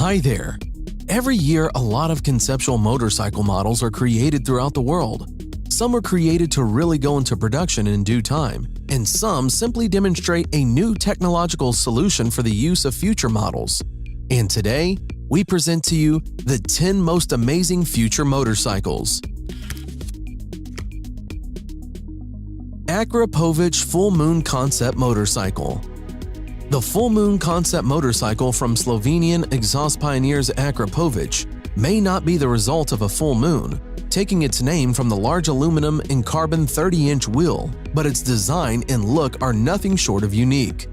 Hi there! Every year, a lot of conceptual motorcycle models are created throughout the world. Some were created to really go into production in due time, and some simply demonstrate a new technological solution for the use of future models. And today, we present to you the 10 most amazing future motorcycles. Akrapovic Full Moon Concept Motorcycle. The Full Moon Concept motorcycle from Slovenian exhaust pioneers Akrapovic may not be the result of a full moon, taking its name from the large aluminum and carbon 30-inch wheel, but its design and look are nothing short of unique.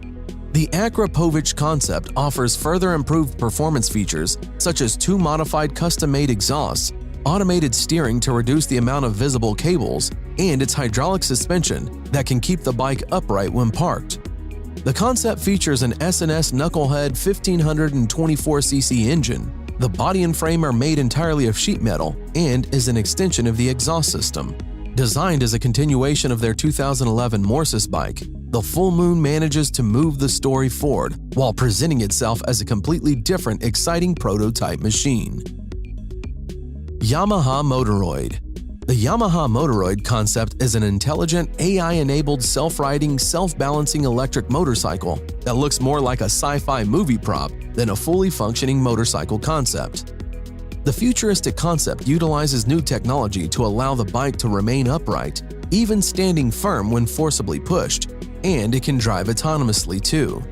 The Akrapovic concept offers further improved performance features such as 2 modified custom-made exhausts, automated steering to reduce the amount of visible cables, and its hydraulic suspension that can keep the bike upright when parked. The concept features an S&S Knucklehead 1524cc engine. The body and frame are made entirely of sheet metal and is an extension of the exhaust system. Designed as a continuation of their 2011 Morsis bike, the Full Moon manages to move the story forward while presenting itself as a completely different, exciting prototype machine. Yamaha Motoroid. The Yamaha Motoroid concept is an intelligent, AI-enabled, self-riding, self-balancing electric motorcycle that looks more like a sci-fi movie prop than a fully functioning motorcycle concept. The futuristic concept utilizes new technology to allow the bike to remain upright, even standing firm when forcibly pushed, and it can drive autonomously too.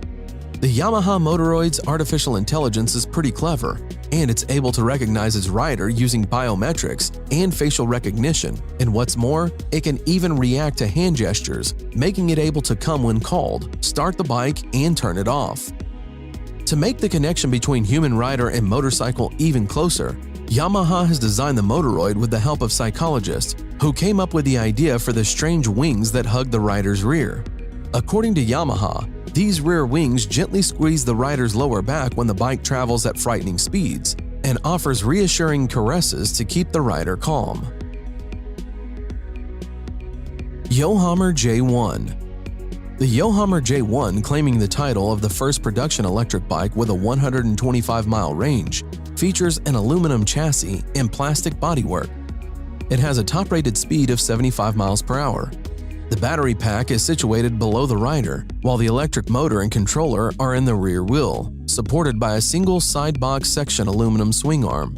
The Yamaha Motoroid's artificial intelligence is pretty clever, and it's able to recognize its rider using biometrics and facial recognition, and what's more, it can even react to hand gestures, making it able to come when called, start the bike, and turn it off. To make the connection between human rider and motorcycle even closer, Yamaha has designed the Motoroid with the help of psychologists who came up with the idea for the strange wings that hug the rider's rear. According to Yamaha, these rear wings gently squeeze the rider's lower back when the bike travels at frightening speeds and offers reassuring caresses to keep the rider calm. Yohammer J1. The Yohammer J1, claiming the title of the first production electric bike with a 125-mile range, features an aluminum chassis and plastic bodywork. It has a top-rated speed of 75 miles per hour. The battery pack is situated below the rider, while the electric motor and controller are in the rear wheel, supported by a single side box section aluminum swing arm.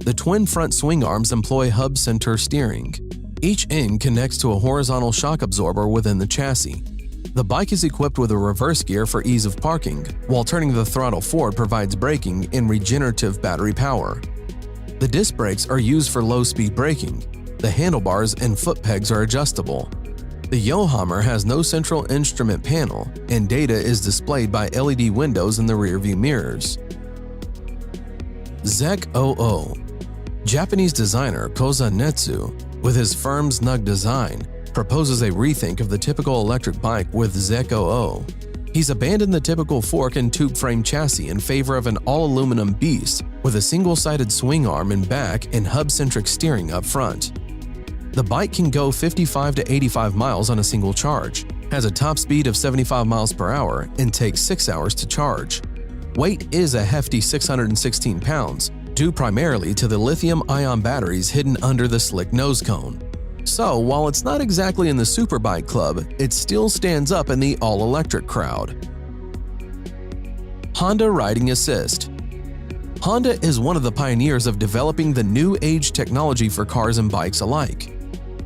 The twin front swing arms employ hub center steering. Each end connects to a horizontal shock absorber within the chassis. The bike is equipped with a reverse gear for ease of parking, while turning the throttle forward provides braking and regenerative battery power. The disc brakes are used for low-speed braking. The handlebars and foot pegs are adjustable. The Yohammer has no central instrument panel, and data is displayed by LED windows in the rearview mirrors. Zek 00. Japanese designer Koza Netsu, with his firm snug design, proposes a rethink of the typical electric bike with Zek 00. He's abandoned the typical fork and tube frame chassis in favor of an all-aluminum beast with a single-sided swing arm in back and hub-centric steering up front. The bike can go 55 to 85 miles on a single charge, has a top speed of 75 miles per hour, and takes 6 hours to charge. Weight is a hefty 616 pounds, due primarily to the lithium-ion batteries hidden under the slick nose cone. So, while it's not exactly in the superbike club, it still stands up in the all-electric crowd. Honda Riding Assist. Honda is one of the pioneers of developing the new age technology for cars and bikes alike.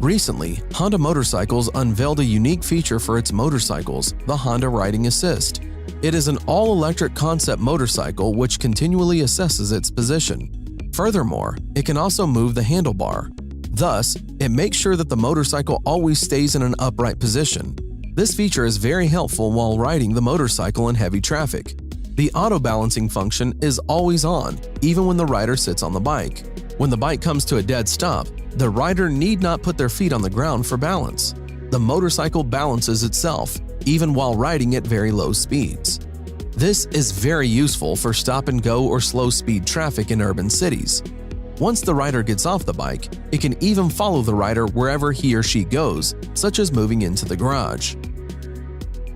Recently, Honda Motorcycles unveiled a unique feature for its motorcycles, the Honda Riding Assist. It is an all-electric concept motorcycle which continually assesses its position. Furthermore, it can also move the handlebar. Thus, it makes sure that the motorcycle always stays in an upright position. This feature is very helpful while riding the motorcycle in heavy traffic. The auto-balancing function is always on, even when the rider sits on the bike. When the bike comes to a dead stop, the rider need not put their feet on the ground for balance. The motorcycle balances itself, even while riding at very low speeds. This is very useful for stop-and-go or slow-speed traffic in urban cities. Once the rider gets off the bike, it can even follow the rider wherever he or she goes, such as moving into the garage.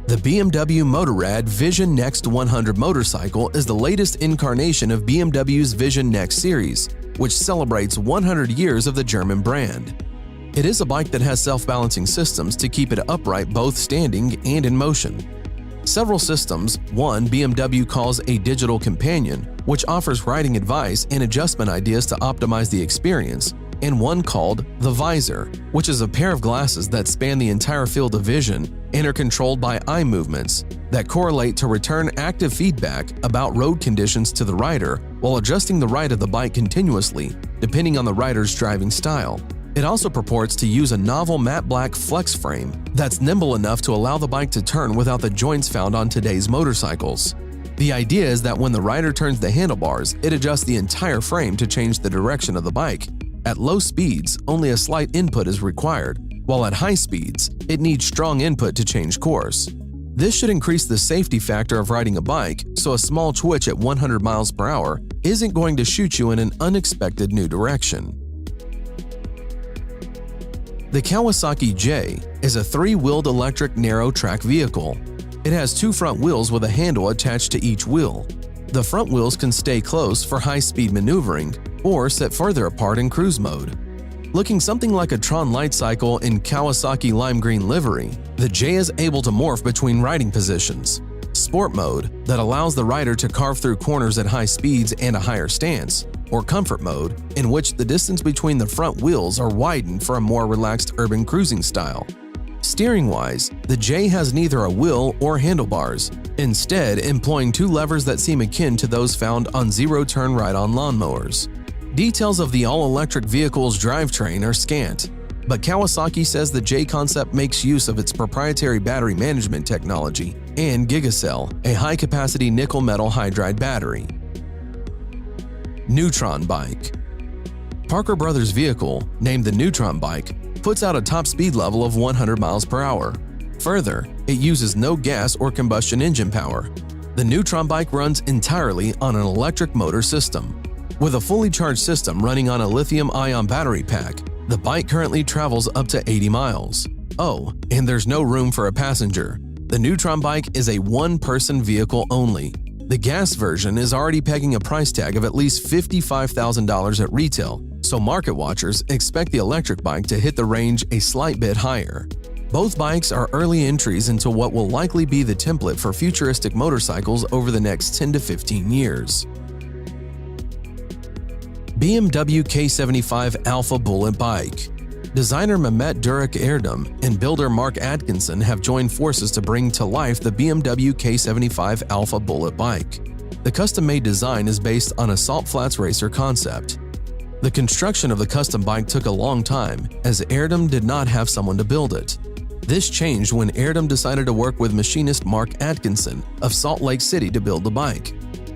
The BMW Motorrad Vision Next 100 motorcycle is the latest incarnation of BMW's Vision Next series, which celebrates 100 years of the German brand. It is a bike that has self-balancing systems to keep it upright both standing and in motion. Several systems, one BMW calls a digital companion, which offers riding advice and adjustment ideas to optimize the experience, and one called the Visor, which is a pair of glasses that span the entire field of vision and are controlled by eye movements that correlate to return active feedback about road conditions to the rider while adjusting the ride of the bike continuously, depending on the rider's driving style. It also purports to use a novel matte black flex frame that's nimble enough to allow the bike to turn without the joints found on today's motorcycles. The idea is that when the rider turns the handlebars, it adjusts the entire frame to change the direction of the bike. At low speeds, only a slight input is required, while at high speeds, it needs strong input to change course. This should increase the safety factor of riding a bike, so a small twitch at 100 miles per hour isn't going to shoot you in an unexpected new direction. The Kawasaki J is a three-wheeled electric narrow-track vehicle. It has two front wheels with a handle attached to each wheel. The front wheels can stay close for high-speed maneuvering or sit further apart in cruise mode. Looking something like a Tron light cycle in Kawasaki lime green livery, the J is able to morph between riding positions. Sport mode, that allows the rider to carve through corners at high speeds and a higher stance, or comfort mode, in which the distance between the front wheels are widened for a more relaxed urban cruising style. Steering-wise, the J has neither a wheel or handlebars, instead employing two levers that seem akin to those found on zero-turn ride-on lawnmowers. Details of the all-electric vehicle's drivetrain are scant, but Kawasaki says the J concept makes use of its proprietary battery management technology and Gigacell, a high-capacity nickel-metal hydride battery. Neutron Bike. Parker Brothers' vehicle, named the Neutron Bike, puts out a top speed level of 100 miles per hour. Further, it uses no gas or combustion engine power. The Neutron Bike runs entirely on an electric motor system. With a fully charged system running on a lithium-ion battery pack, the bike currently travels up to 80 miles. Oh, and there's no room for a passenger. The Neutron Bike is a one-person vehicle only. The gas version is already pegging a price tag of at least $55,000 at retail, so market watchers expect the electric bike to hit the range a slight bit higher. Both bikes are early entries into what will likely be the template for futuristic motorcycles over the next 10 to 15 years. BMW K75 Alpha Bullet Bike. Designer Mehmet Durak Erdem and builder Mark Atkinson have joined forces to bring to life the BMW K75 Alpha Bullet Bike. The custom-made design is based on a salt flats racer concept. The construction of the custom bike took a long time, as Erdem did not have someone to build it. This changed when Erdem decided to work with machinist Mark Atkinson of Salt Lake City to build the bike.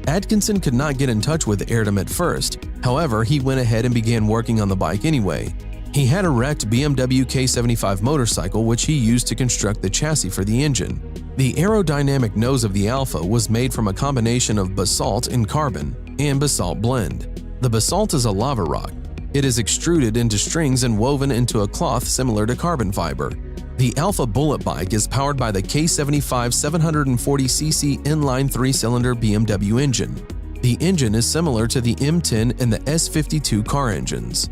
Atkinson could not get in touch with Erdem at first, however he went ahead and began working on the bike anyway. He had a wrecked BMW K75 motorcycle which he used to construct the chassis for the engine. The aerodynamic nose of the Alpha was made from a combination of basalt and carbon and basalt blend. The basalt is a lava rock. It is extruded into strings and woven into a cloth similar to carbon fiber. The Alpha Bullet Bike is powered by the K75 740cc inline 3-cylinder BMW engine. The engine is similar to the M10 and the S52 car engines.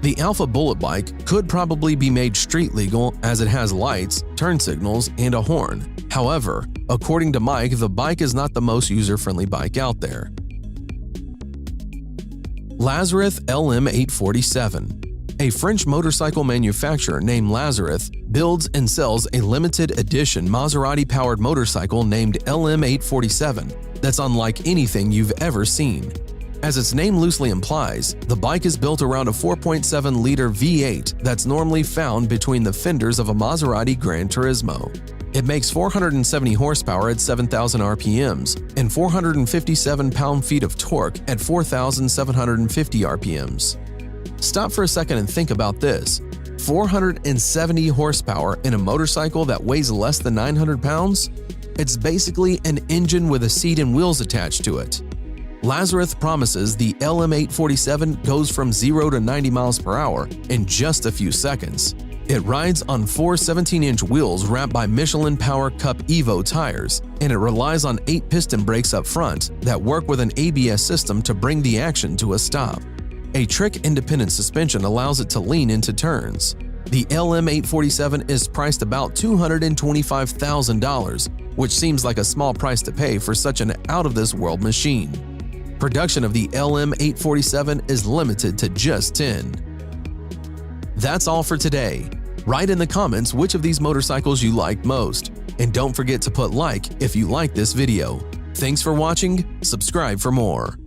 The Alpha Bullet Bike could probably be made street legal as it has lights, turn signals, and a horn. However, according to Mike, the bike is not the most user-friendly bike out there. Lazareth LM847. A French motorcycle manufacturer named Lazareth builds and sells a limited edition Maserati-powered motorcycle named LM847 that's unlike anything you've ever seen. As its name loosely implies, the bike is built around a 4.7-liter V8 that's normally found between the fenders of a Maserati Gran Turismo. It makes 470 horsepower at 7,000 RPMs and 457 pound-feet of torque at 4,750 RPMs. Stop for a second and think about this. 470 horsepower in a motorcycle that weighs less than 900 pounds? It's basically an engine with a seat and wheels attached to it. Lazareth promises the LM847 goes from 0 to 90 miles per hour in just a few seconds. It rides on 4 17-inch wheels wrapped by Michelin Power Cup Evo tires, and it relies on 8 piston brakes up front that work with an ABS system to bring the action to a stop. A trick-independent suspension allows it to lean into turns. The LM847 is priced about $225,000, which seems like a small price to pay for such an out-of-this-world machine. Production of the LM847 is limited to just 10. That's all for today. Write in the comments which of these motorcycles you liked most. And don't forget to put like if you like this video. Thanks for watching, subscribe for more.